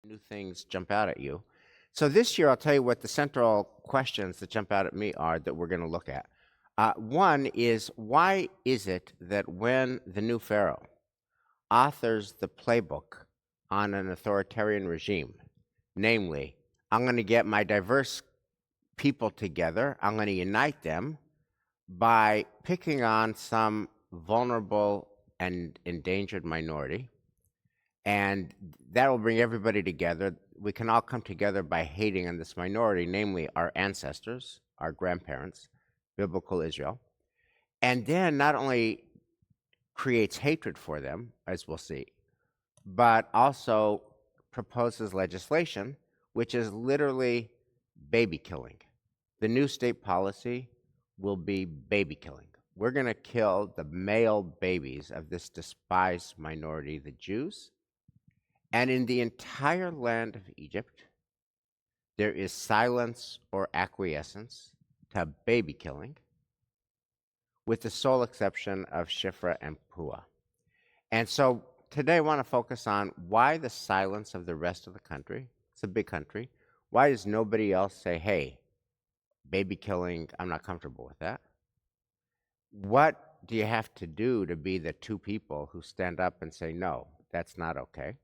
new things jump out at you. So this year, I'll tell you what the central questions that jump out at me are that we're going to look at. One is, why is it that when the new Pharaoh authors the playbook on an authoritarian regime, namely, I'm going to get my diverse people together, I'm going to unite them by picking on some vulnerable and endangered minority, and that will bring everybody together. We can all come together by hating on this minority, namely our ancestors, our grandparents, biblical Israel, and then not only creates hatred for them, as we'll see, but also proposes legislation, which is literally baby killing. The new state policy will be baby killing. We're going to kill the male babies of this despised minority, the Jews. And in the entire land of Egypt, there is silence or acquiescence to baby killing, with the sole exception of Shifra and Puah. And so today I want to focus on why the silence of the rest of the country. It's a big country. Why does nobody else say, hey, baby killing, I'm not comfortable with that? What do you have to do to be the two people who stand up and say, no, that's not okay?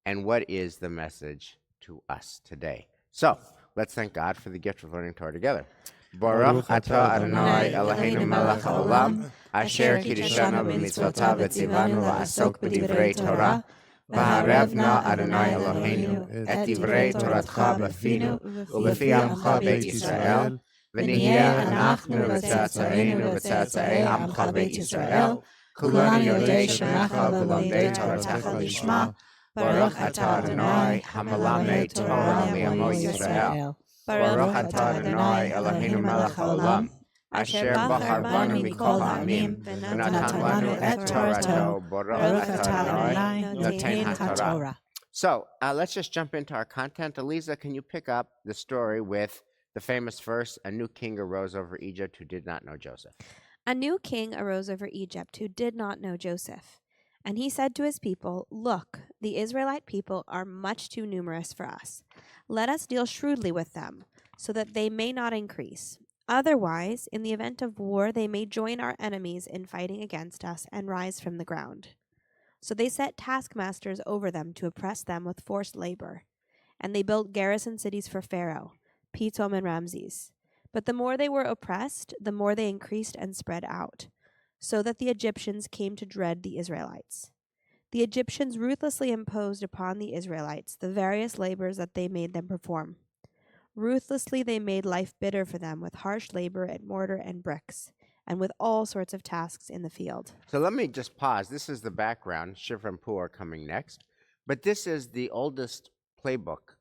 And what is the message to us today? So let's thank God for the gift of learning Torah together. Baruch atah Adonai Eloheinu melech haolam, asher kiddushanu b'mitzvotav v'tzivanu la'asok b'divrei Torah, v'harevna Adonai Eloheinu et divrei Toratcha b'finu u'b'fi amcha beit Yisrael, v'nihye anachnu v'tzatza'enu v'tzatza'ei amcha beit Yisrael, kulanu yodei shemecha v'lomdei Toratecha lishma, Baruch atah Adonai hamelamed Torah li'amo Yisrael. Baruch atah Adonai Eloheinu melech haolam, asher bachar banu mikol ha'amim, v'natan lanu et Torato. Baruch atah Adonai noten haTorah. So let's just jump into our content. Eliza, can you pick up the story with the famous verse, a new king arose over Egypt who did not know Joseph? A new king arose over Egypt who did not know Joseph. And he said to his people, look, the Israelite people are much too numerous for us. Let us deal shrewdly with them, so that they may not increase. Otherwise, in the event of war, they may join our enemies in fighting against us and rise from the ground. So they set taskmasters over them to oppress them with forced labor. And they built garrison cities for Pharaoh, Pithom and Ramses. But the more they were oppressed, the more they increased and spread out, so that the Egyptians came to dread the Israelites. The Egyptians ruthlessly imposed upon the Israelites the various labors that they made them perform. Ruthlessly they made life bitter for them with harsh labor at mortar and bricks, and with all sorts of tasks in the field. So let me just pause. This is the background. Shifra and Puah are coming next. But this is the oldest playbook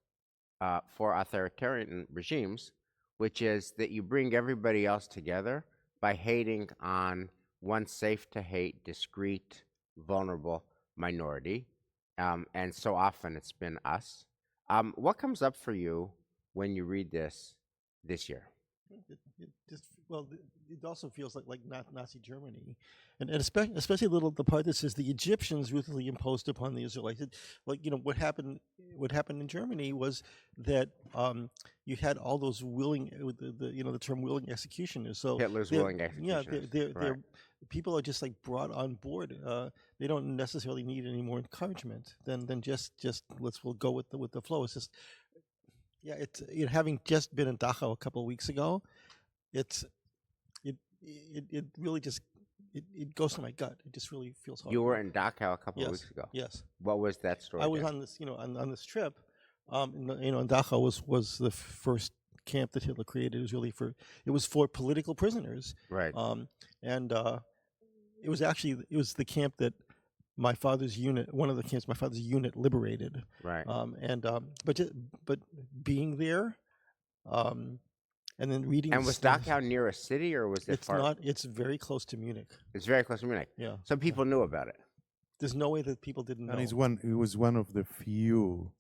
for authoritarian regimes, which is that you bring everybody else together by hating on one safe-to-hate, discrete, vulnerable minority. And so often it's been us. What comes up for you when you read this year? It also feels like Nazi Germany, and especially the part that says the Egyptians ruthlessly imposed upon the Israelites. What happened in Germany was that you had all those willing, the term willing executions. So Hitler's willing executioners. They're people are just like brought on board. They don't necessarily need any more encouragement than just we'll go with the flow. It's just. Yeah, it's having just been in Dachau a couple of weeks ago, it really just it goes to my gut. It just really feels hard. You were in Dachau a couple of weeks ago. Yes. What was that story? I was on this on this trip. And Dachau was the first camp that Hitler created. It was for political prisoners. Right. It was the camp that my father's unit, one of the camps my father's unit liberated. Right. But being there, and then reading. And was Dachau near a city, or was it far? It's not. It's very close to Munich. It's very close to Munich. Yeah. So people knew about it. There's no way that people didn't know. And it was one of the few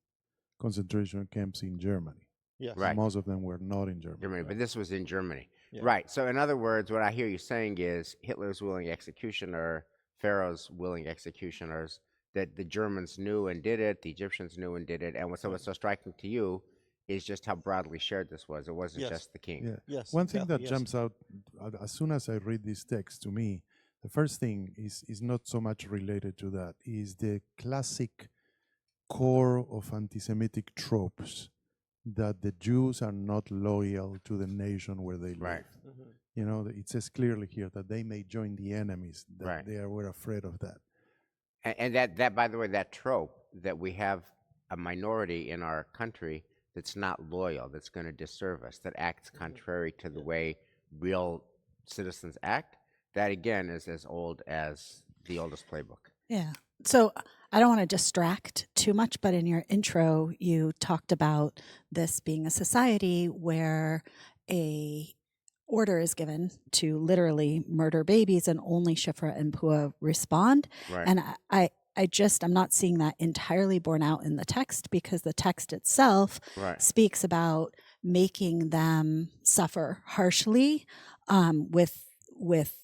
concentration camps in Germany. Yes. Right. Most of them were not in Germany. Right. But this was in Germany. Yeah. Right. So in other words, what I hear you saying is Hitler's willing executioner, Pharaoh's willing executioners, that the Germans knew and did it, the Egyptians knew and did it, and what's so striking to you is just how broadly shared this was. It wasn't Yes. just the king. Yeah. Yes. One thing exactly, that yes. jumps out as soon as I read this text to me, the first thing is not so much related to that, is the classic core of anti-Semitic tropes that the Jews are not loyal to the nation where they live. Right. Mhm. You know, it says clearly here that they may join the enemies, that Right. they were afraid of that. And that, by the way, that trope that we have a minority in our country that's not loyal, that's going to disserve us, that acts contrary to the way real citizens act, that again is as old as the oldest playbook. Yeah. So I don't want to distract too much, but in your intro, you talked about this being a society where a order is given to literally murder babies and only Shifra and Puah respond. Right. And I'm not seeing that entirely borne out in the text, because the text itself Right. speaks about making them suffer harshly with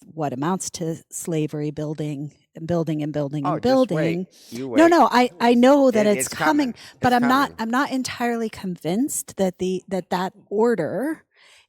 what amounts to slavery, building and building and building Oh, and just building. wait. You wait. No, I know that It- it's coming, but It's I'm not entirely convinced that that order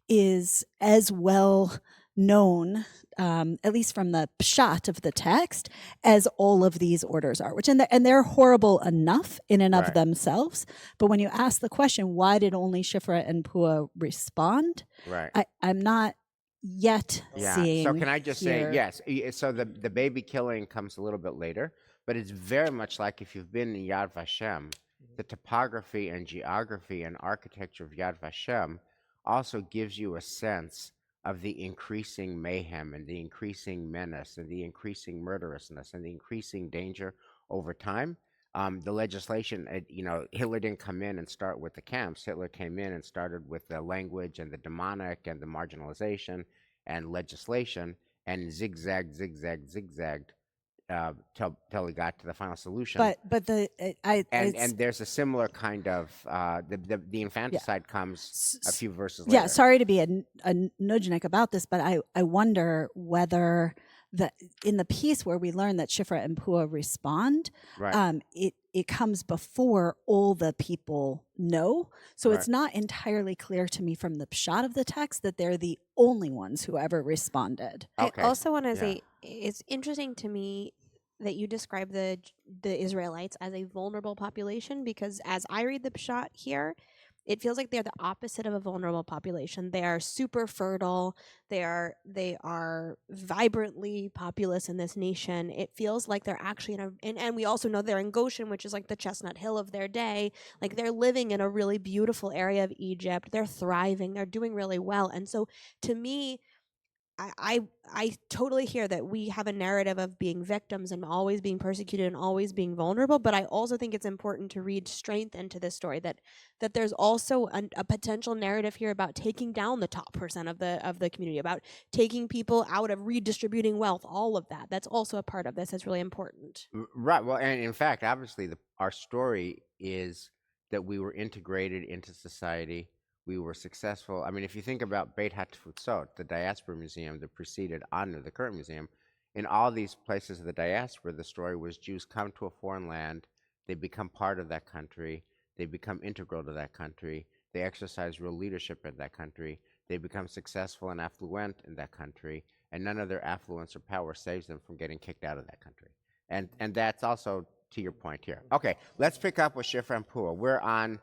is as well known, at least from the pshat of the text, as all of these orders are, which and they're horrible enough in and of Right. themselves. But when you ask the question, why did only Shifra and Puah respond? Right. I'm not yet Yeah. seeing. So can I just here. say, yes. So the baby killing comes a little bit later, but it's very much like if you've been in Yad Vashem, the topography and geography and architecture of Yad Vashem also gives you a sense of the increasing mayhem and the increasing menace and the increasing murderousness and the increasing danger over time. The legislation, Hitler didn't come in and start with the camps. Hitler came in and started with the language and the demonic and the marginalization and legislation, and zigzagged till he got to the final solution. But and there's a similar kind of the infanticide comes a few verses later. Yeah, sorry to be a nudnik about this, but I wonder whether in the piece where we learn that Shifra and Puah respond, Right. It comes before all the people know. So Right. it's not entirely clear to me from the pshat of the text that they're the only ones who ever responded. Okay. I also want to Yeah. say it's interesting to me that you describe the Israelites as a vulnerable population, because as I read the pshat here, it feels like they're the opposite of a vulnerable population. They are super fertile. They are vibrantly populous in this nation. It feels like they're actually and we also know they're in Goshen, which is like the chestnut hill of their day. Like, they're living in a really beautiful area of Egypt. They're thriving. They're doing really well. And so to me, I totally hear that we have a narrative of being victims and always being persecuted and always being vulnerable, but I also think it's important to read strength into this story, that there's also a potential narrative here about taking down the top % of the community, about taking people out, of redistributing wealth, all of that. That's also a part of this. It's really important. Right. Well, and in fact, obviously, our story is that we were integrated into society. We were successful. I mean, if you think about Beit HaTfutzot, the diaspora museum that preceded Anu, the current museum, in all these places of the diaspora, the story was Jews come to a foreign land, they become part of that country, they become integral to that country, they exercise real leadership in that country, they become successful and affluent in that country, and none of their affluence or power saves them from getting kicked out of that country. And that's also to your point here. Okay, let's pick up with Shifra and Puah. We're on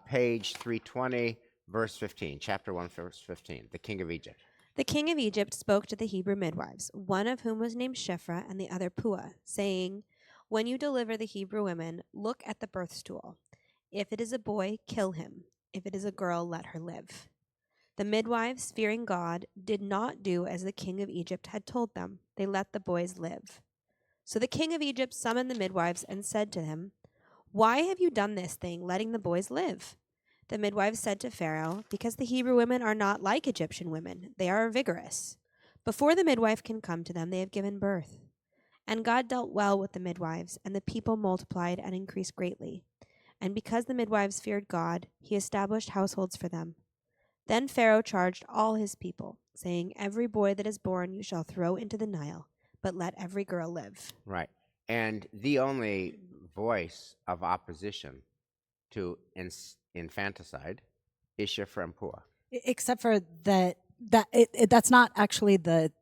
page 320. Verse 15, chapter 1, verse 15, the king of Egypt. The king of Egypt spoke to the Hebrew midwives, one of whom was named Shifra and the other Puah, saying, "When you deliver the Hebrew women, look at the birth stool. If it is a boy, kill him. If it is a girl, let her live." The midwives, fearing God, did not do as the king of Egypt had told them. They let the boys live. So the king of Egypt summoned the midwives and said to him, "Why have you done this thing, letting the boys live?" The midwives said to Pharaoh, "Because the Hebrew women are not like Egyptian women. They are vigorous. Before the midwife can come to them, they have given birth." And God dealt well with the midwives, and the people multiplied and increased greatly. And because the midwives feared God, he established households for them. Then Pharaoh charged all his people, saying, "Every boy that is born you shall throw into the Nile, but let every girl live." Right. And the only voice of opposition to infanticide is Shifra and Puah. Except for that's not actually the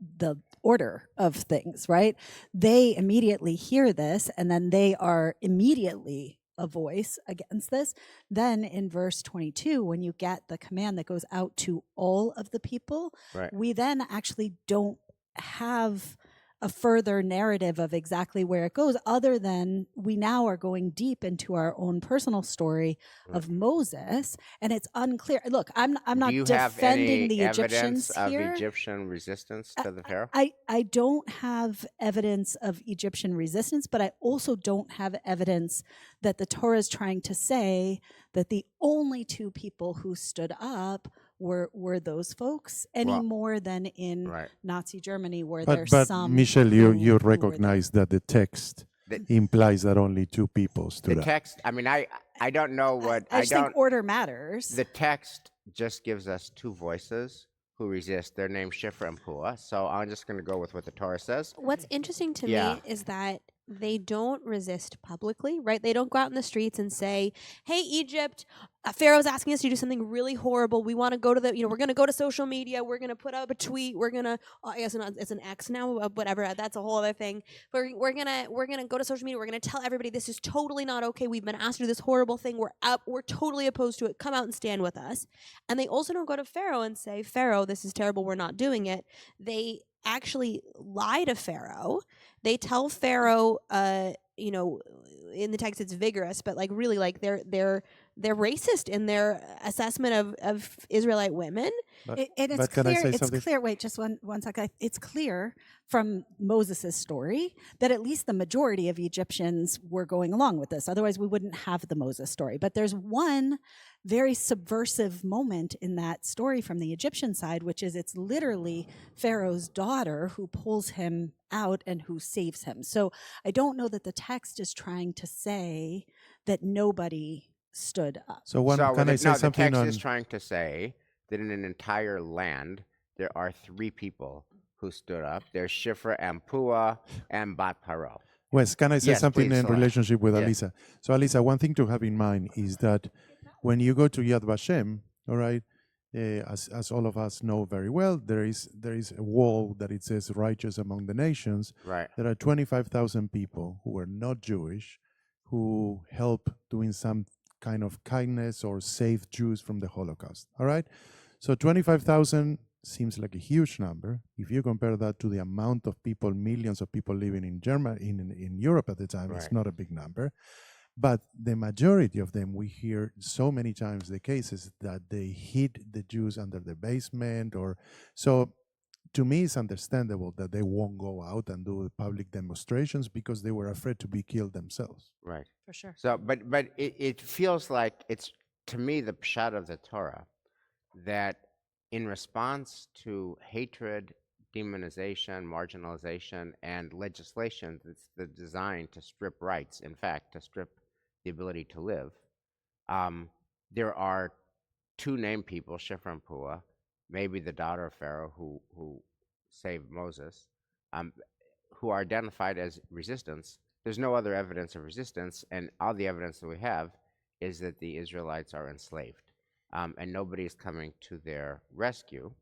order of things, right? They immediately hear this, and then they are immediately a voice against this. Then in verse 22, when you get the command that goes out to all of the people, Right. we then actually don't have a further narrative of exactly where it goes, other than we now are going deep into our own personal story of Moses, and it's unclear. Look, I'm not Do you have defending any the evidence Egyptians of here. Egyptian resistance to the Pharaoh? I don't have evidence of Egyptian resistance, but I also don't have evidence that the Torah is trying to say that the only two people who stood up were those folks, any Well, more than in right. Nazi Germany, where But, there's but some. Michelle, who you were there. recognize that the text The- implies that only two people stood The up. text, I mean, I don't know what, I just think order matters. the text just gives us two voices who resist. They're named Shifra and Puah. So I'm just going to go with what the Torah says. What's interesting to Yeah. me is that they don't resist publicly, right? They don't go out in the streets and say, "Hey, Egypt, Pharaoh's asking us to do something really horrible. We want to go to we're going to go to social media. We're going to put up a tweet. We're going to, I guess it's an X now, whatever. That's a whole other thing. But we're going to go to social media. We're going to tell everybody this is totally not okay. We've been asked to do this horrible thing. We're totally opposed to it. Come out and stand with us." And they also don't go to Pharaoh and say, "Pharaoh, this is terrible. We're not doing it." They actually lie to Pharaoh. They tell Pharaoh, in the text it's vigorous, but like really, like they're racist in their assessment of Israelite women. But, And it's but can I clear. say It's something? clear. Wait, just one second. It's clear from Moses' story that at least the majority of Egyptians were going along with this. Otherwise, we wouldn't have the Moses story. But there's one very subversive moment in that story from the Egyptian side, which is it's literally Pharaoh's daughter who pulls him out and who saves him. So I don't know that the text is trying to say that nobody stood up. So can I say the something text on? is trying to say that in an entire land, there are three people who stood up. There's Shifra and Puah and Bat Paro. Wes, can I say Yes, something please, in go ahead. relationship with Yeah. Alisa? So, Alisa, one thing to have in mind is that when you go to Yad Vashem, all right, as all of us know very well, there is a wall that it says "righteous among the nations." Right. There are 25,000 people who are not Jewish who help doing some kind of kindness or save Jews from the Holocaust. All right, so 25,000 seems like a huge number. If you compare that to the amount of people, millions of people living in Germany, in Europe at the time, it's Right. not a big number. But the majority of them, we hear so many times the cases that they hid the Jews under the basement, or so. To me, it's understandable that they won't go out and do public demonstrations because they were afraid to be killed themselves. Right. For sure. So, but it feels like it's, to me, the pshat of the Torah, that in response to hatred, demonization, marginalization, and legislation that's designed to strip rights, in fact, to strip the ability to live, there are two named people, Shifra and Puah, maybe the daughter of Pharaoh who saved Moses, who are identified as resistance. There's no other evidence of resistance, and all the evidence that we have is that the Israelites are enslaved, and nobody is coming to their rescue.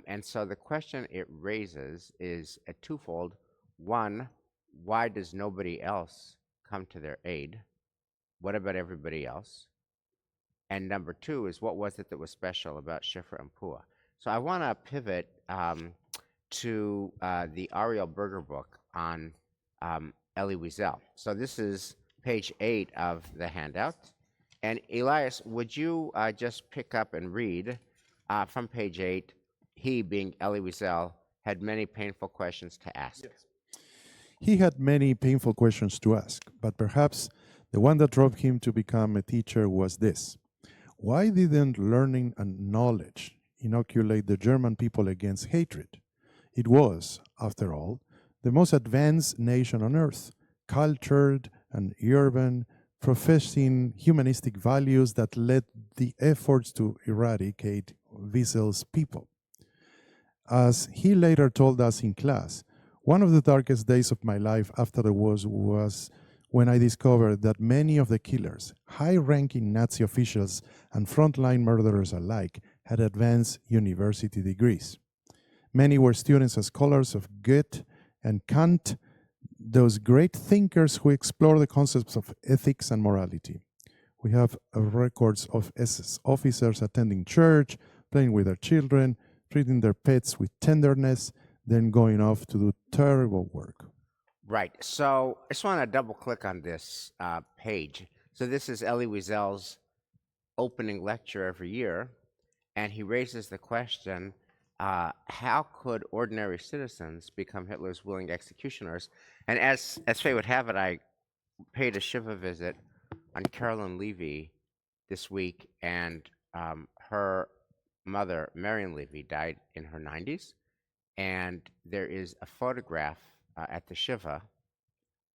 And so the question it raises is a twofold. One, why does nobody else come to their aid? What about everybody else? And number two is, what was it that was special about Shifra and Puah? So I want to pivot to the Ariel Berger book on Elie Wiesel. So this is page 8 of the handout. And Elias, would you just pick up and read from page 8? He, being Elie Wiesel, had many painful questions to ask. Yes. He had many painful questions to ask, but perhaps the one that drove him to become a teacher was this: why didn't learning and knowledge inoculate the German people against hatred? It was, after all, the most advanced nation on earth, cultured and urban, professing humanistic values that led the efforts to eradicate Wiesel's people. As he later told us in class, One of the darkest days of my life after the war was when I discovered that many of the killers, high-ranking Nazi officials and frontline murderers alike, had advanced university degrees. Many were students and scholars of Goethe and Kant, those great thinkers who explore the concepts of ethics and morality. We have records of SS officers attending church, playing with their children, treating their pets with tenderness, then going off to do terrible work. Right. So I just want to double click on this page. So this is Elie Wiesel's opening lecture every year, and he raises the question, how could ordinary citizens become Hitler's willing executioners? And as fate would have it, I paid a Shiva visit on Carolyn Levy this week, and her mother, Marion Levy, died in her 90s, and there is a photograph at the Shiva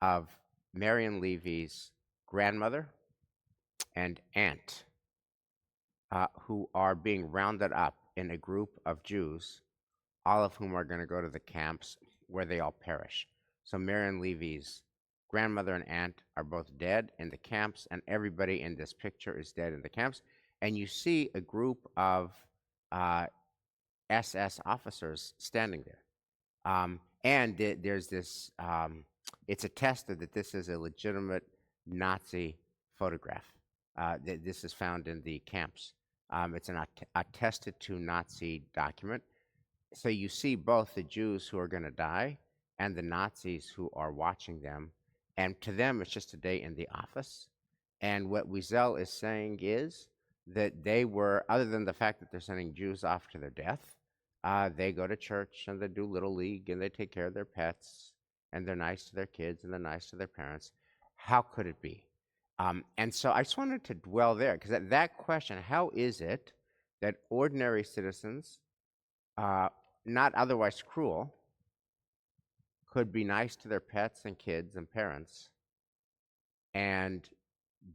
of Marion Levy's grandmother and aunt, who are being rounded up in a group of Jews, all of whom are going to go to the camps where they all perish. So Marion Levy's grandmother and aunt are both dead in the camps, and everybody in this picture is dead in the camps. And you see a group of SS officers standing there. And there's this, it's attested that this is a legitimate Nazi photograph. This is found in the camps. It's an attested to Nazi document. So you see both the Jews who are going to die and the Nazis who are watching them. And to them, it's just a day in the office. And what Wiesel is saying is that they were, other than the fact that they're sending Jews off to their death, they go to church and they do Little League and they take care of their pets and they're nice to their kids and they're nice to their parents. How could it be? And so I just wanted to dwell there, because that question, how is it that ordinary citizens, not otherwise cruel, could be nice to their pets and kids and parents and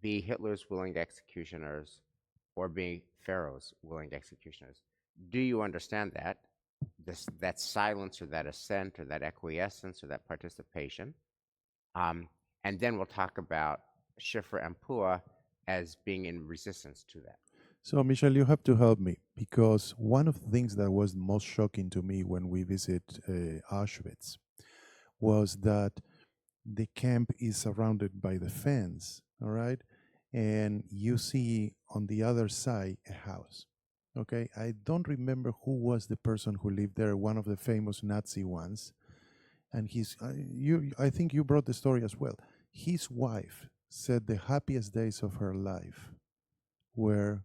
be Hitler's willing executioners or be Pharaoh's willing executioners? Do you understand that? That silence or that assent or that acquiescence or that participation? And then we'll talk about Shifra and Puah as being in resistance to that. So, Michelle, you have to help me, because one of the things that was most shocking to me when we visit Auschwitz was that the camp is surrounded by the fence, all right? And you see on the other side a house, okay? I don't remember who was the person who lived there, one of the famous Nazi ones. And I think you brought the story as well. His wife said the happiest days of her life were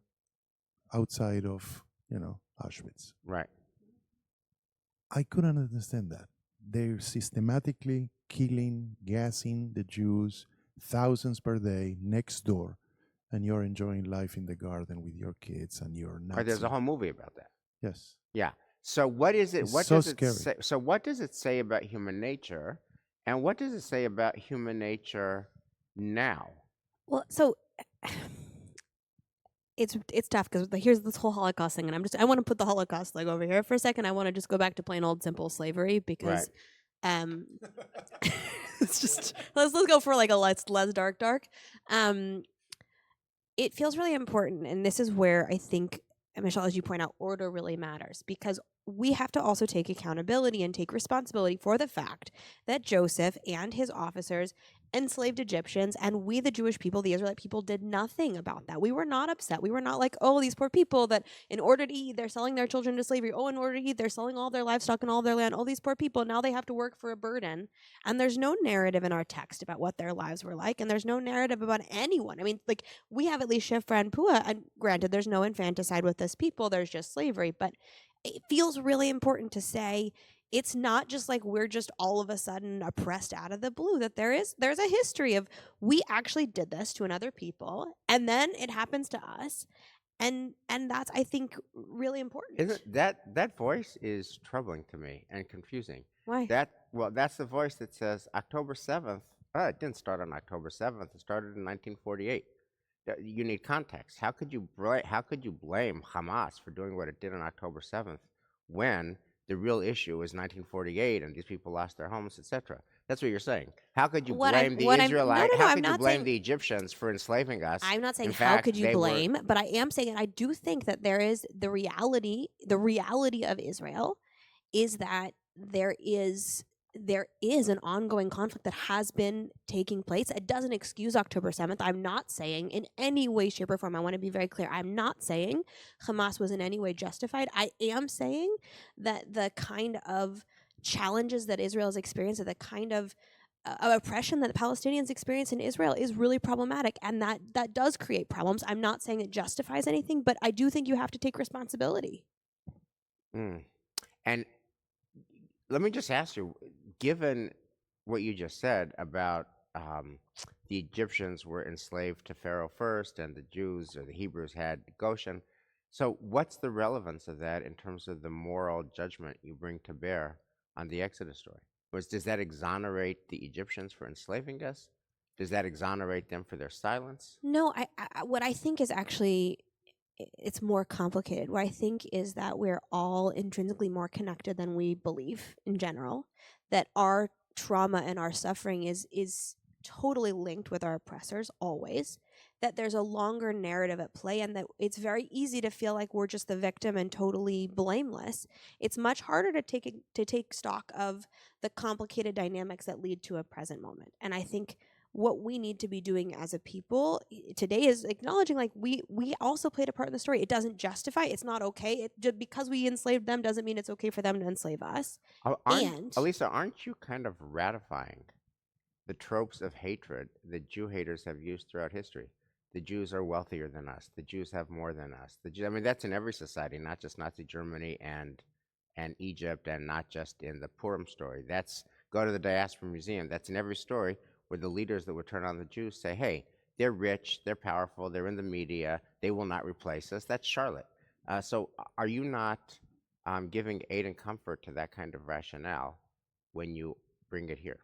outside of, Auschwitz. Right. I couldn't understand that. They're systematically killing, gassing the Jews, thousands per day next door, and you're enjoying life in the garden with your kids and your Nazi. There's a whole movie about that. Yes. Yeah. So what is it? It's What so does it scary. say? So what does it say about human nature, and what does it say about human nature now? Well, so it's tough because here's this whole Holocaust thing, and I want to put the Holocaust like over here for a second. I want to just go back to plain old simple slavery because, it's just let's go for like a less dark. It feels really important, and this is where I think, Michelle, as you point out, order really matters, because we have to also take accountability and take responsibility for the fact that Joseph and his officers enslaved Egyptians, and we, the Jewish people, the Israelite people, did nothing about that. We were not upset. We were not like, oh, these poor people that in order to eat, they're selling their children to slavery. Oh, in order to eat, they're selling all their livestock and all their land. All these poor people, now they have to work for a burden. And there's no narrative in our text about what their lives were like, and there's no narrative about anyone. I mean, like, we have at least Shifra and Puah, and granted, there's no infanticide with this people, there's just slavery, but it feels really important to say it's not just like we're just all of a sudden oppressed out of the blue, that there's a history of we actually did this to another people, and then it happens to us, and that's, I think, really important. Isn't that voice is troubling to me and confusing. Why? That's the voice that says October 7th. It didn't start on October 7th. It started in 1948. You need context. How could you blame Hamas for doing what it did on October 7th when The real issue is 1948, and these people lost their homes, etc. That's what you're saying. How could you What I'm blame the what I'm no Israelite? no no How I'm could you not blame saying the Egyptians for enslaving us? I'm not saying In how could fact, you they were. blame, but I am saying I do think that there is the reality of Israel is that there is an ongoing conflict that has been taking place. It doesn't excuse October 7th. I'm not saying in any way, shape, or form, I want to be very clear, I'm not saying Hamas was in any way justified. I am saying that the kind of challenges that Israel has experienced, or the kind of oppression that the Palestinians experience in Israel is really problematic, and that does create problems. I'm not saying it justifies anything, but I do think you have to take responsibility. Mm. And let me just ask you, given what you just said about the Egyptians were enslaved to Pharaoh first, and the Jews or the Hebrews had Goshen. So, what's the relevance of that in terms of the moral judgment you bring to bear on the Exodus story? Does that exonerate the Egyptians for enslaving us? Does that exonerate them for their silence? No, what I think is actually it's more complicated. What I think is that we're all intrinsically more connected than we believe in general. That our trauma and our suffering is totally linked with our oppressors always. That there's a longer narrative at play, and that it's very easy to feel like we're just the victim and totally blameless. It's much harder to take stock of the complicated dynamics that lead to a present moment. And I think what we need to be doing as a people today is acknowledging like we also played a part in the story. It doesn't justify, it's not okay. Just because we enslaved them doesn't mean it's okay for them to enslave us. Elisa, aren't you kind of ratifying the tropes of hatred that Jew haters have used throughout history? The Jews are wealthier than us. The Jews have more than us. I mean, that's in every society, not just Nazi Germany and Egypt, and not just in the Purim story. Go to the Diaspora Museum. That's in every story where the leaders that would turn on the Jews say, hey, they're rich, they're powerful, they're in the media, they will not replace us. That's Charlotte. So are you not giving aid and comfort to that kind of rationale when you bring it here?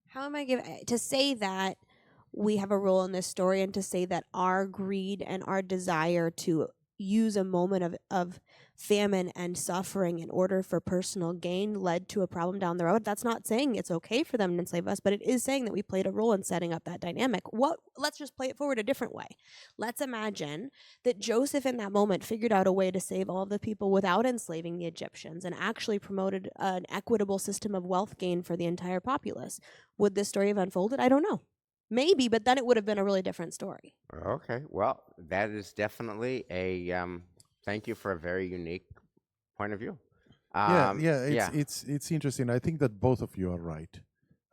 How am I giving to say that we have a role in this story, and to say that our greed and our desire to use a moment of famine and suffering in order for personal gain led to a problem down the road? That's not saying it's okay for them to enslave us, but it is saying that we played a role in setting up that dynamic. Let's just play it forward a different way. Let's imagine that Joseph in that moment figured out a way to save all of the people without enslaving the Egyptians, and actually promoted an equitable system of wealth gain for the entire populace. Would this story have unfolded? I don't know. Maybe, but then it would have been a really different story. Okay, well, that is definitely a thank you for a very unique point of view. It's interesting. I think that both of you are right.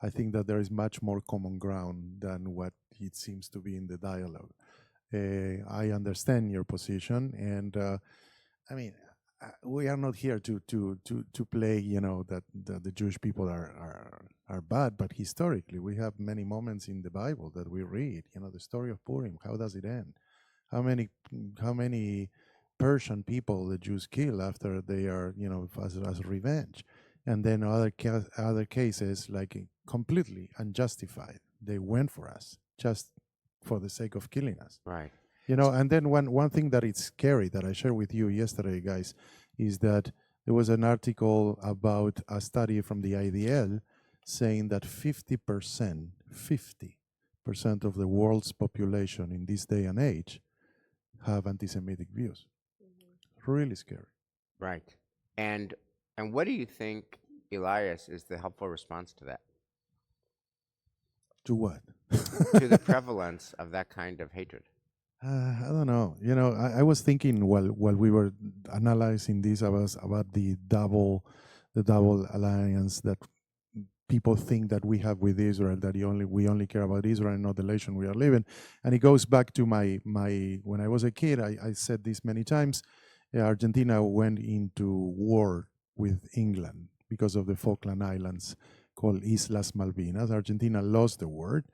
I think that there is much more common ground than what it seems to be in the dialogue. I understand your position, and I mean, we are not here to play, that the Jewish people are bad, but historically we have many moments in the Bible that we read. The story of Purim. How does it end? How many Persian people the Jews kill after they are, as revenge, and then other cases like completely unjustified. They went for us just for the sake of killing us. Right. And then one thing that is scary that I shared with you yesterday, guys, is that there was an article about a study from the IDL saying that 50% of the world's population in this day and age have anti-Semitic views. Really scary. Right. And what do you think, Elias, is the helpful response to that? To what? To the prevalence of that kind of hatred. I don't know. I was thinking while we were analyzing this about the double alliance that people think that we have with Israel, that we only care about Israel and not the nation we are living. And it goes back to my when I was a kid, I said this many times. Argentina went into war with England because of the Falkland Islands called Islas Malvinas. Argentina lost the war.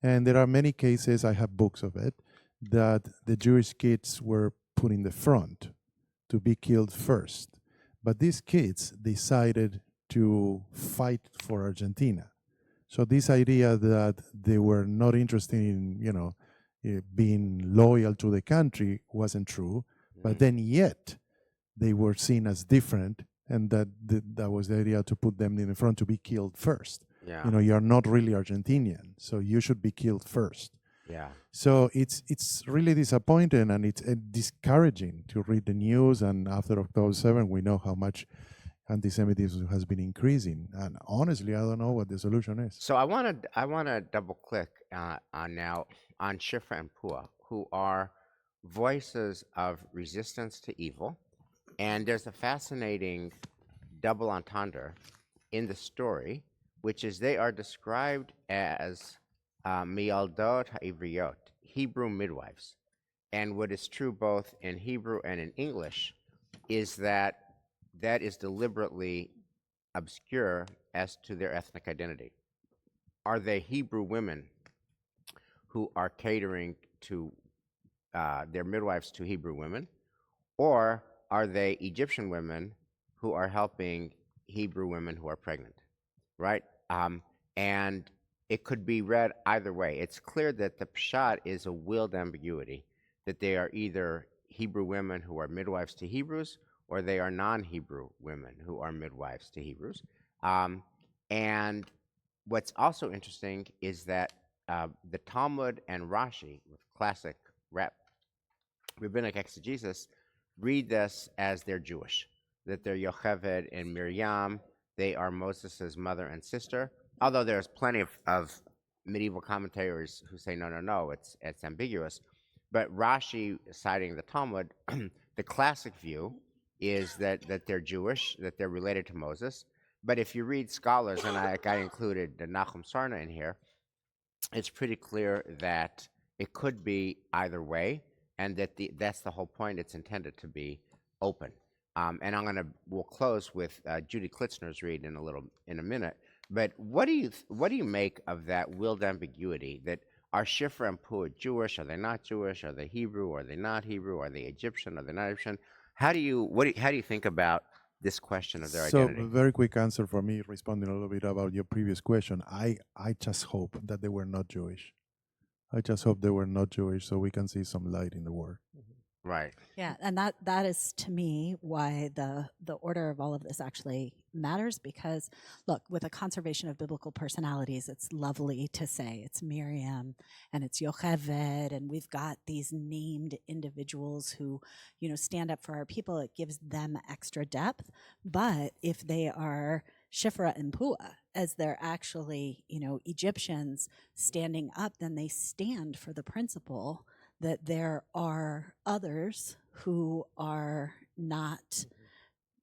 And there are many cases, I have books of it, that the Jewish kids were put in the front to be killed first. But these kids decided to fight for Argentina. So this idea that they were not interested in, being loyal to the country wasn't true. But then yet they were seen as different and that was the idea, to put them in the front to be killed first. Yeah. You know, you're not really Argentinian, so you should be killed first. Yeah. So it's really disappointing, and it's discouraging to read the news. And after October 7, we know how much anti-Semitism has been increasing. And honestly, I don't know what the solution is. So I want to double click on Shifra and Puah, who are voices of resistance to evil. And there's a fascinating double entendre in the story, which is they are described as Miyaldot Ha'ivriyot, Hebrew midwives. And what is true both in Hebrew and in English is that is deliberately obscure as to their ethnic identity. Are they Hebrew women who are catering to their midwives to Hebrew women, or are they Egyptian women who are helping Hebrew women who are pregnant, right? And it could be read either way. It's clear that the pshat is a willed ambiguity, that they are either Hebrew women who are midwives to Hebrews, or they are non-Hebrew women who are midwives to Hebrews. And what's also interesting is that the Talmud and Rashi, with classic rabbinic exegesis, read this as they're Jewish, that they're Yocheved and Miriam. They are Moses' mother and sister, although there's plenty of medieval commentators who say, no, it's ambiguous. But Rashi, citing the Talmud, the classic view is that they're Jewish, that they're related to Moses. But if you read scholars, and I included Nachum Sarna in here, it's pretty clear that it could be either way, and that that's the whole point. It's intended to be open. And we'll close with Judy Klitsner's read in a minute. But what do you make of that willed ambiguity? That are Shifra and Puah Jewish? Are they not Jewish? Are they Hebrew? Are they not Hebrew? Are they Egyptian? Are they not Egyptian? How do you think about this question of their identity? So, a very quick answer for me, responding a little bit about your previous question. I just hope that they were not Jewish. I just hope they were not Jewish, so we can see some light in the world. Right. Yeah, and that is, to me, why the order of all of this actually matters, because, look, with a conservation of biblical personalities, it's lovely to say it's Miriam and it's Yocheved, and we've got these named individuals who, stand up for our people. It gives them extra depth. But if they are Shifra and Puah, as they're actually, Egyptians standing up, then they stand for the principle that there are others who are not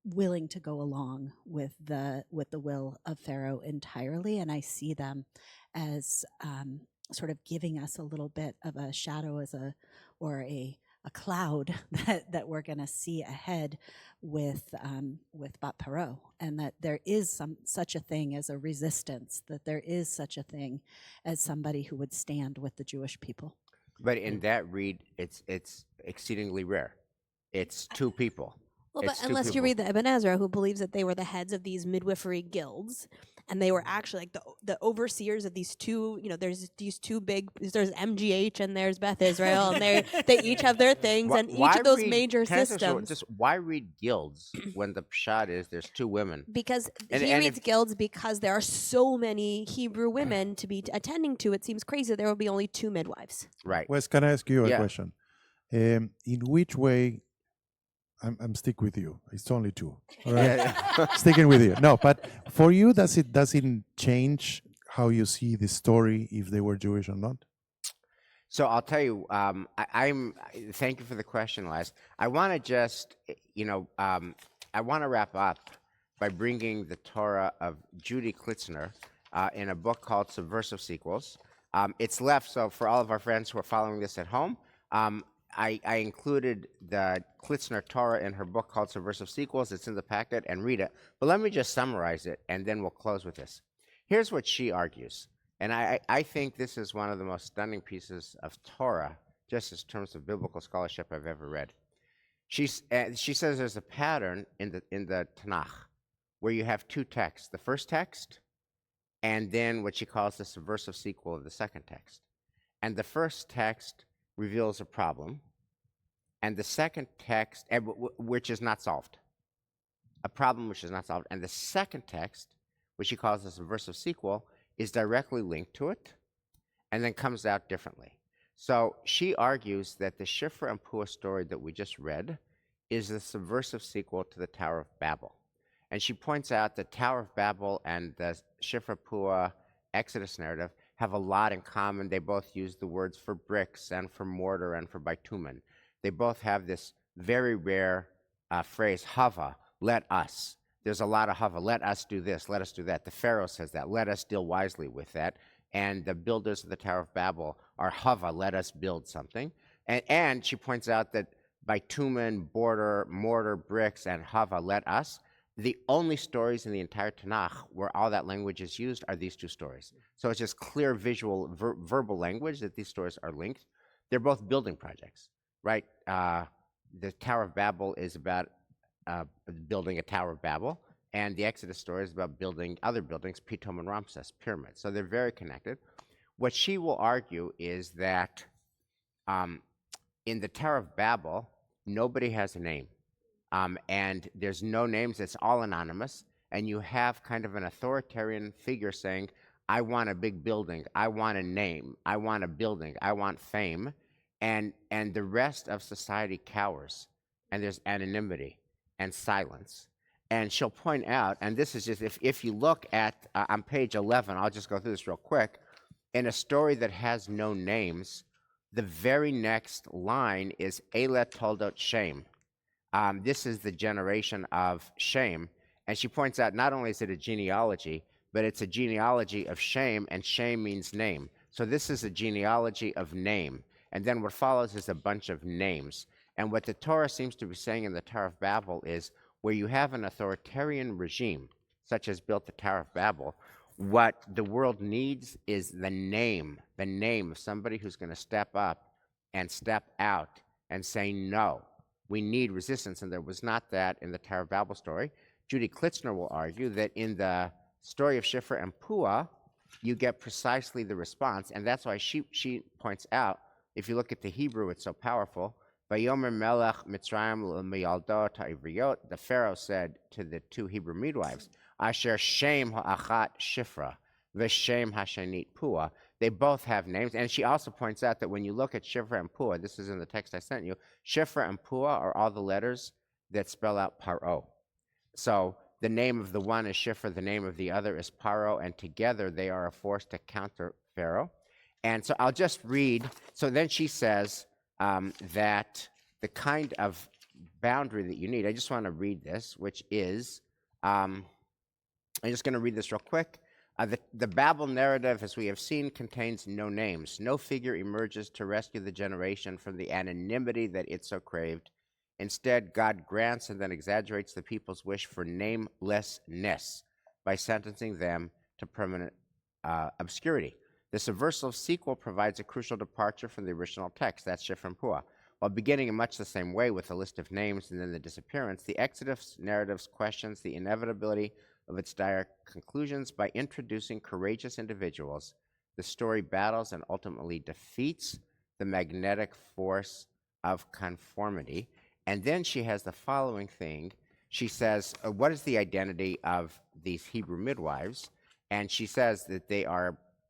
willing to go along with the will of Pharaoh entirely, and I see them as sort of giving us a little bit of a shadow, or a cloud that we're going to see ahead with Bat Pharaoh, and that there is such a thing as a resistance, that there is such a thing as somebody who would stand with the Jewish people. But in that read, it's exceedingly rare. It's two people. Well, but unless you read the Ibn Ezra, who believes that they were the heads of these midwifery guilds, and they were actually like the overseers of these two. There's these two big. There's MGH and there's Beth Israel, and they each have their things, and each of those major systems. Just why read guilds when the pshat is there's two women? Because he reads guilds because there are so many Hebrew women to be attending to. It seems crazy that there will be only two midwives. Right. Wes, can I ask you a question? In which way? I'm stick with you. It's only two. All right, sticking with you. No, but for you, doesn't change how you see the story if they were Jewish or not? So I'll tell you. Thank you for the question, Les. I want to just, I want to wrap up by bringing the Torah of Judy Klitsner in a book called Subversive Sequels. It's left. So for all of our friends who are following this at home. I included the Klitsner Torah in her book called Subversive Sequels. It's in the packet, and read it. But let me just summarize it, and then we'll close with this. Here's what she argues, and I think this is one of the most stunning pieces of Torah, just in terms of biblical scholarship, I've ever read. She says there's a pattern in the Tanakh where you have two texts, the first text, and then what she calls the subversive sequel of the second text. And the first text reveals a problem, and the second text, which is not solved, a problem which is not solved. And the second text, which she calls a subversive sequel, is directly linked to it and then comes out differently. So she argues that the Shifra and Puah story that we just read is the subversive sequel to the Tower of Babel. And she points out that Tower of Babel and the Shifra Puah Exodus narrative have a lot in common. They both use the words for bricks and for mortar and for bitumen. They both have this very rare phrase, hava, let us. There's a lot of hava, let us do this, let us do that. The Pharaoh says that, let us deal wisely with that. And the builders of the Tower of Babel are hava, let us build something. And she points out that bitumen, mortar, bricks, and hava, let us, the only stories in the entire Tanakh where all that language is used are these two stories. So it's just clear visual, verbal language that these stories are linked. They're both building projects, right? The Tower of Babel is about building a Tower of Babel, and the Exodus story is about building other buildings, Pitom and Ramses, pyramids. So they're very connected. What she will argue is that in the Tower of Babel, nobody has a name. And there's no names, it's all anonymous, and you have kind of an authoritarian figure saying, I want a big building, I want a name, I want a building, I want fame, and the rest of society cowers, and there's anonymity and silence. And she'll point out, and this is just, if you look at, on page 11, I'll just go through this real quick, in a story that has no names, the very next line is Elet Toldot Shem. This is the generation of shame. And she points out not only is it a genealogy, but it's a genealogy of shame, and shame means name. So this is a genealogy of name. And then what follows is a bunch of names. And what the Torah seems to be saying in the Tower of Babel is where you have an authoritarian regime, such as built the Tower of Babel, what the world needs is the name of somebody who's going to step up and step out and say no. We need resistance, and there was not that in the Tower of Babel story. Judy Klitsner will argue that in the story of Shifra and Puah, you get precisely the response, and that's why she points out, if you look at the Hebrew, it's so powerful. Vayomer Melech Mitzrayim L'Miyaldot HaIvriyot, the Pharaoh said to the two Hebrew midwives, Asher Shem Ha'achat Shifra, V'Shem Hashanit Puah. They both have names, and she also points out that when you look at Shifra and Puah, this is in the text I sent you, Shifra and Puah are all the letters that spell out Paro. So the name of the one is Shifra, the name of the other is Paro, and together they are a force to counter Pharaoh. And so I'll just read, so then she says that the kind of boundary that you need, I just want to read this, which is, I'm just going to read this real quick. The Babel narrative, as we have seen, contains no names. No figure emerges to rescue the generation from the anonymity that it so craved. Instead, God grants and then exaggerates the people's wish for namelessness by sentencing them to permanent obscurity. The subversive sequel provides a crucial departure from the original text, that's Shifra and Puah. While beginning in much the same way with a list of names and then the disappearance, the Exodus narrative questions the inevitability of its dire conclusions by introducing courageous individuals. The story battles and ultimately defeats the magnetic force of conformity. And then she has the following thing. She says, what is the identity of these Hebrew midwives? And she says that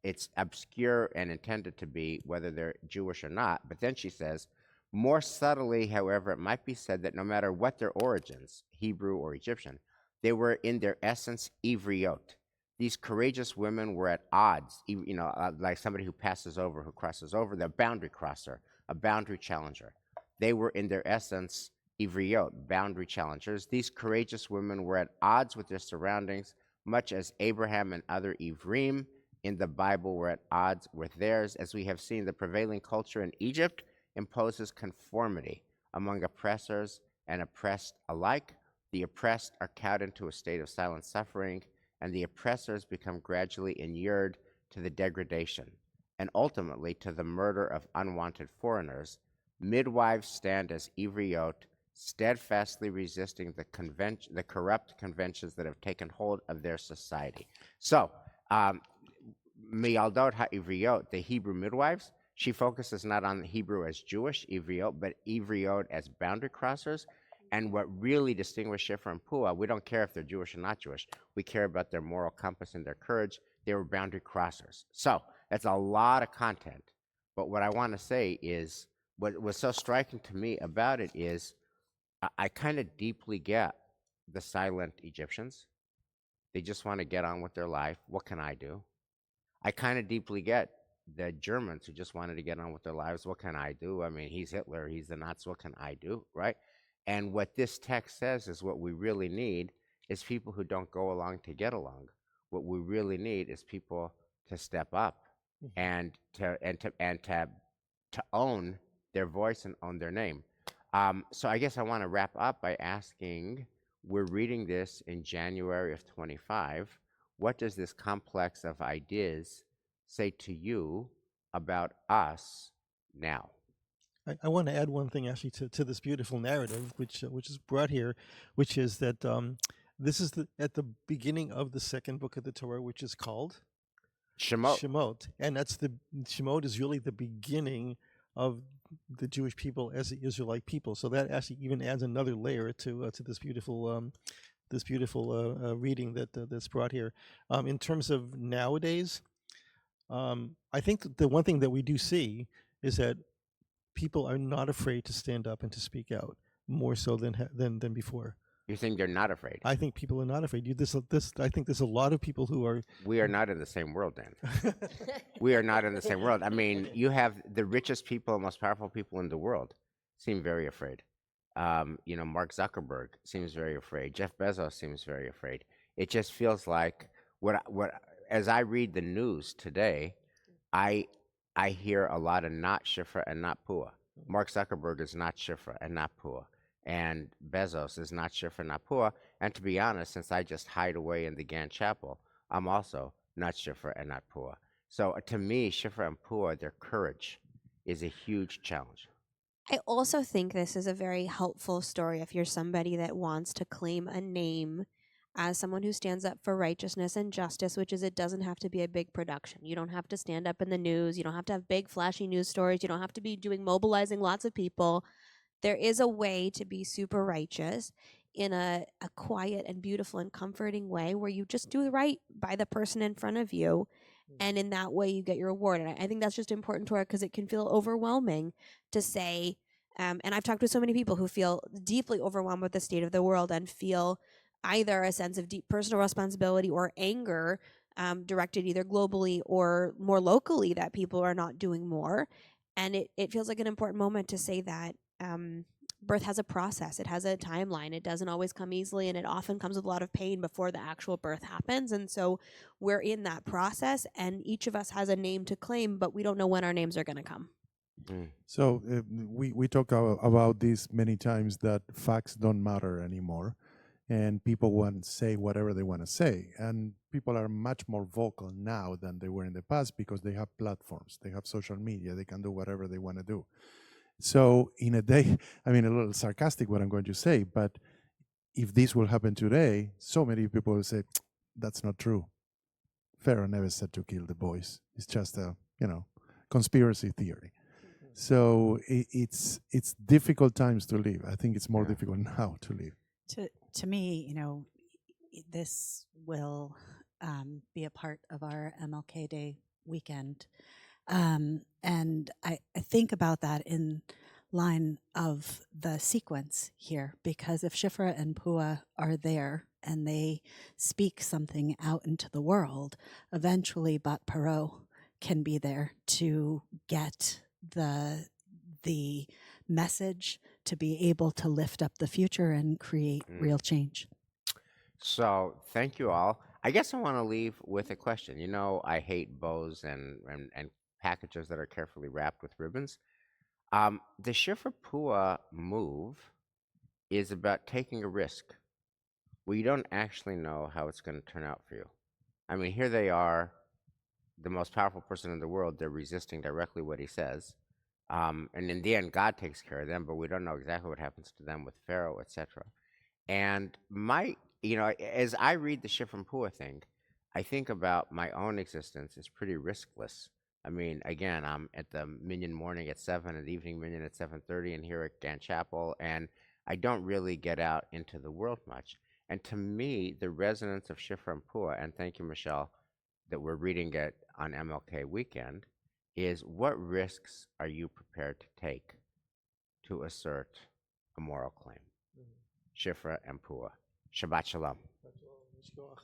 it's obscure and intended to be whether they're Jewish or not. But then she says, more subtly, however, it might be said that no matter what their origins, Hebrew or Egyptian, they were in their essence Ivriot. These courageous women were at odds, like somebody who passes over, who crosses over, the boundary crosser, a boundary challenger. They were in their essence Ivriot, boundary challengers. These courageous women were at odds with their surroundings, much as Abraham and other Ivrim in the Bible were at odds with theirs. As we have seen, the prevailing culture in Egypt imposes conformity among oppressors and oppressed alike. The oppressed are cowed into a state of silent suffering, and the oppressors become gradually inured to the degradation and ultimately to the murder of unwanted foreigners. Midwives stand as Ivriot, steadfastly resisting the corrupt conventions that have taken hold of their society. So, Miyaldot HaIvriot, the Hebrew midwives, she focuses not on Hebrew as Jewish, Ivriot, but Ivriot as boundary crossers. And what really distinguished Shifra and Puah, we don't care if they're Jewish or not Jewish. We care about their moral compass and their courage. They were boundary crossers. So that's a lot of content. But what I want to say is, what was so striking to me about it is, I kind of deeply get the silent Egyptians. They just want to get on with their life. What can I do? I kind of deeply get the Germans who just wanted to get on with their lives. What can I do? I mean, he's Hitler, he's the Nazis. What can I do? Right? And what this text says is what we really need is people who don't go along to get along. What we really need is people to step up and to own their voice and own their name. So I guess I want to wrap up by asking, we're reading this in January of 25. What does this complex of ideas say to you about us now? I want to add one thing actually to this beautiful narrative, which is brought here, which is that this is at the beginning of the second book of the Torah, which is called Shemot. Shemot, and Shemot is really the beginning of the Jewish people as the Israelite people. So that actually even adds another layer to this beautiful reading that's brought here. In terms of nowadays, I think the one thing that we do see is that people are not afraid to stand up and to speak out more so than before. You think they're not afraid? I think people are not afraid. I think there's a lot of people who are. We are not in the same world, Dan. We are not in the same world. I mean, you have the richest people, most powerful people in the world seem very afraid. Mark Zuckerberg seems very afraid. Jeff Bezos seems very afraid. It just feels like as I read the news today, I hear a lot of not Shifra and not Puah. Mark Zuckerberg is not Shifra and not Puah. And Bezos is not Shifra and not Puah. And to be honest, since I just hide away in the Gann Chapel, I'm also not Shifra and not Puah. So to me, Shifra and Puah, their courage is a huge challenge. I also think this is a very helpful story if you're somebody that wants to claim a name as someone who stands up for righteousness and justice, which is it doesn't have to be a big production. You don't have to stand up in the news. You don't have to have big flashy news stories. You don't have to be mobilizing lots of people. There is a way to be super righteous in a quiet and beautiful and comforting way where you just do right by the person in front of you. And in that way, you get your reward. And I think that's just important to her because it can feel overwhelming to say, and I've talked to so many people who feel deeply overwhelmed with the state of the world and feel either a sense of deep personal responsibility or anger directed either globally or more locally that people are not doing more. And it feels like an important moment to say that birth has a process. It has a timeline. It doesn't always come easily, and it often comes with a lot of pain before the actual birth happens. And so we're in that process, and each of us has a name to claim, but we don't know when our names are going to come. So we talk about this many times, that facts don't matter anymore. And people want to say whatever they want to say. And people are much more vocal now than they were in the past because they have platforms, they have social media, they can do whatever they want to do. So in a day, I mean, a little sarcastic what I'm going to say, but if this will happen today, so many people will say, that's not true. Pharaoh never said to kill the boys. It's just a, conspiracy theory. So it's difficult times to live. I think it's more difficult now to live. To me, this will be a part of our MLK Day weekend. And I think about that in line of the sequence here, because if Shifra and Puah are there and they speak something out into the world, eventually Bat Pharaoh can be there to get the message to be able to lift up the future and create real change. So thank you all. I guess I want to leave with a question. I hate bows and packages that are carefully wrapped with ribbons. The Shifra Puah move is about taking a risk where you don't actually know how it's going to turn out for you. I mean, here they are, the most powerful person in the world. They're resisting directly what he says. And in the end, God takes care of them, but we don't know exactly what happens to them with Pharaoh, etc. And as I read the Shifra and Puah thing, I think about my own existence. It's pretty riskless. I mean, again, I'm at the Minyan morning at 7 and the evening Minyan at 7:30, and here at Gann Chapel, and I don't really get out into the world much. And to me, the resonance of Shifra and Puah, and thank you, Michelle, that we're reading it on MLK weekend, is what risks are you prepared to take to assert a moral claim? Shifra and Puah. Shabbat Shalom. That's all. Mishkoach.